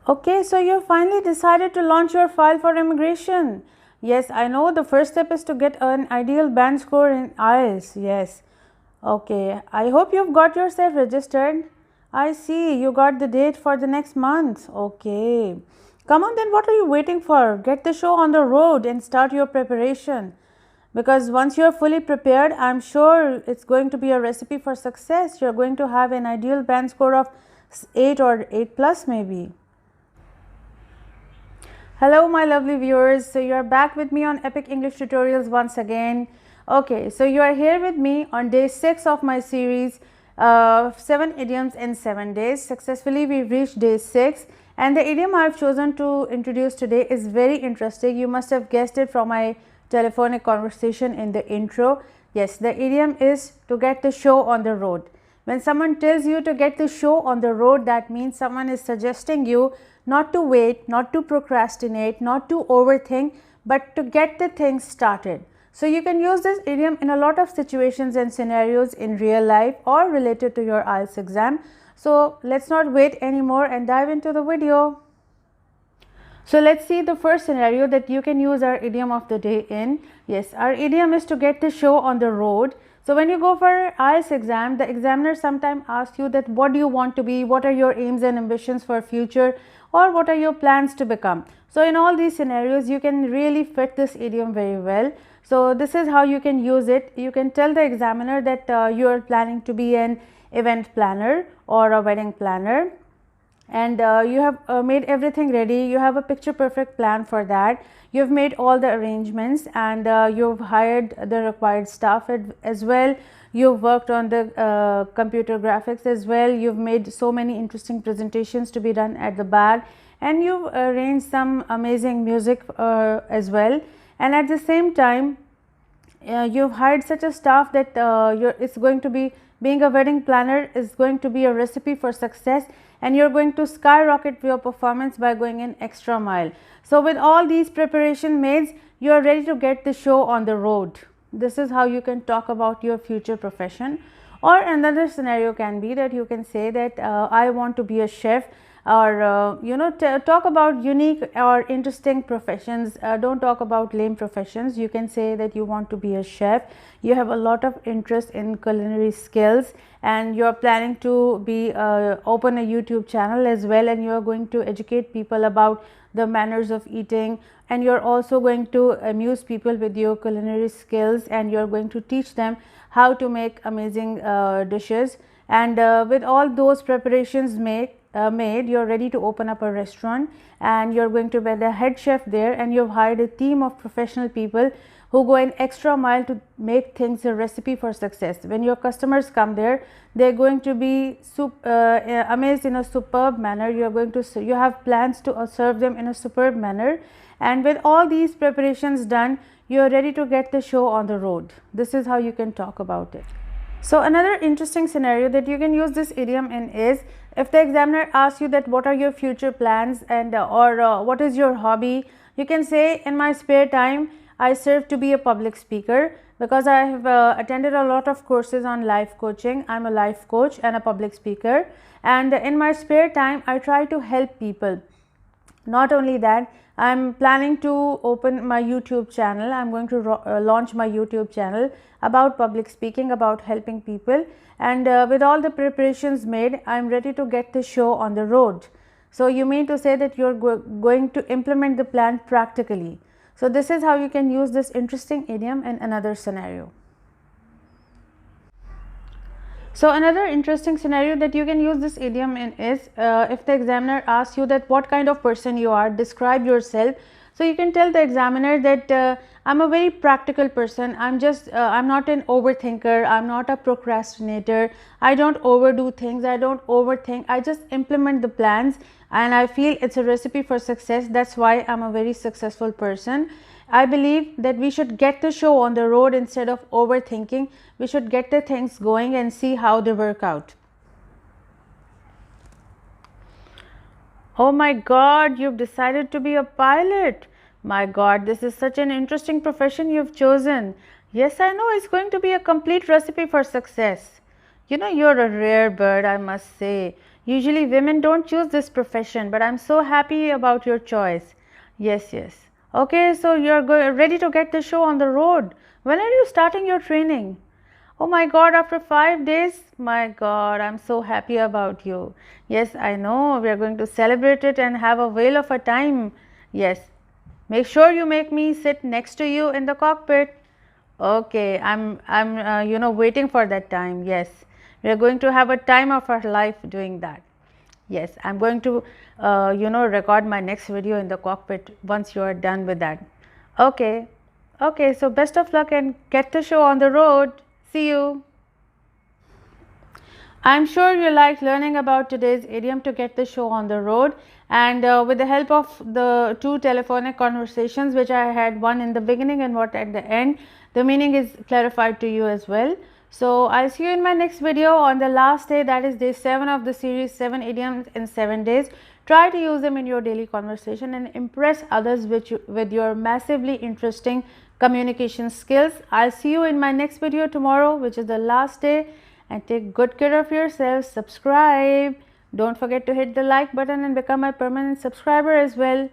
Okay, so you finally decided to launch your file for immigration. Yes, I know the first step is to get an ideal band score in IELTS. Yes. Okay, I hope you've got yourself registered. I see you got the date for the next month. Okay. Come on then, what are you waiting for? Get the show on the road and start your preparation. Because once you are fully prepared, I'm sure it's going to be a recipe for success. You're going to have an ideal band score of 8 or 8 plus maybe. Hello my lovely viewers, so you are back with me on Epic English Tutorials once again. Okay, so you are here with me on day 6 of my series 7 idioms in 7 days. Successfully we reached day 6 and the idiom I have chosen to introduce today is very interesting. You must have guessed it from my telephonic conversation in the intro. Yes, the idiom is to get the show on the road. When someone tells you to get the show on the road, that means someone is suggesting you not to wait, not to procrastinate, not to overthink, but to get the things started. So you can use this idiom in a lot of situations and scenarios in real life or related to your IELTS exam. So let's not wait anymore and dive into the video. So let's see the first scenario that you can use our idiom of the day in. Yes, our idiom is to get the show on the road. So when you go for IELTS exam, the examiner sometimes asks you that what do you want to be, what are your aims and ambitions for future, or what are your plans to become. So in all these scenarios, you can really fit this idiom very well. So this is how you can use it. You can tell the examiner that you are planning to be an event planner or a wedding planner, and you have made everything ready. You have a picture perfect plan for that. You have made all the arrangements and you've hired the required staff as well. You've worked on the computer graphics as well. You've made so many interesting presentations to be done at the back, and you've arranged some amazing music as well. And at the same time, you've hired such a staff that it's going to be, being a wedding planner is going to be a recipe for success, and you're going to skyrocket your performance by going an extra mile. So with all these preparation made, you are ready to get the show on the road. This is how you can talk about your future profession. Or another scenario can be that you can say that I want to be a chef, or talk about unique or interesting professions. Don't talk about lame professions. You can say that you want to be a chef, you have a lot of interest in culinary skills, and you are planning to be open a YouTube channel as well, and you are going to educate people about the manners of eating, and you are also going to amuse people with your culinary skills, and you are going to teach them how to make amazing dishes. And with all those preparations made, you are ready to open up a restaurant, and you are going to be the head chef there, and you have hired a team of professional people who go an extra mile to make things a recipe for success. When your customers come there, they are going to be amazed in a superb manner. You have plans to serve them in a superb manner, and with all these preparations done, you are ready to get the show on the road. This is how you can talk about it. So another interesting scenario that you can use this idiom in is if the examiner asks you that what are your future plans, and or what is your hobby. You can say, in my spare time I serve to be a public speaker, because I have attended a lot of courses on life coaching. I'm a life coach and a public speaker, and in my spare time I try to help people. Not only that, I'm planning to open my YouTube channel. I'm going to launch my YouTube channel about public speaking, about helping people, and with all the preparations made, I'm ready to get the show on the road. So you mean to say that you're going to implement the plan practically. So this is how you can use this interesting idiom in another scenario. So another interesting scenario that you can use this idiom in is if the examiner asks you that what kind of person you are, describe yourself. So you can tell the examiner that I'm a very practical person. I'm not an overthinker. I'm not a procrastinator. I don't overdo things. I don't overthink. I just implement the plans, and I feel it's a recipe for success. That's why I'm a very successful person. I believe that we should get the show on the road instead of overthinking. We should get the things going and see how they work out. Oh my God, you've decided to be a pilot. My God, this is such an interesting profession you've chosen. Yes, I know it's going to be a complete recipe for success. You know, you're a rare bird, I must say. Usually women don't choose this profession, but I'm so happy about your choice. Yes, yes. Okay, so you're ready to get the show on the road. When are you starting your training? Oh my God, after 5 days? My God, I'm so happy about you. Yes, I know, we are going to celebrate it and have a whale of a time. Yes, make sure you make me sit next to you in the cockpit. Okay, I'm waiting for that time. Yes, we are going to have a time of our life doing that. Yes, I'm going to record my next video in the cockpit once you are done with that. Okay, okay, so best of luck and get the show on the road. See you. I'm sure you liked learning about today's idiom to get the show on the road, and with the help of the two telephonic conversations which I had, one in the beginning and what at the end, the meaning is clarified to you as well. So I'll see you in my next video on the last day, that is day 7 of the series 7 idioms in 7 days. Try to use them in your daily conversation and impress others with your massively interesting communication skills. I'll see you in my next video tomorrow, which is the last day, and take good care of yourself. Subscribe. Don't forget to hit the like button and become a permanent subscriber as well.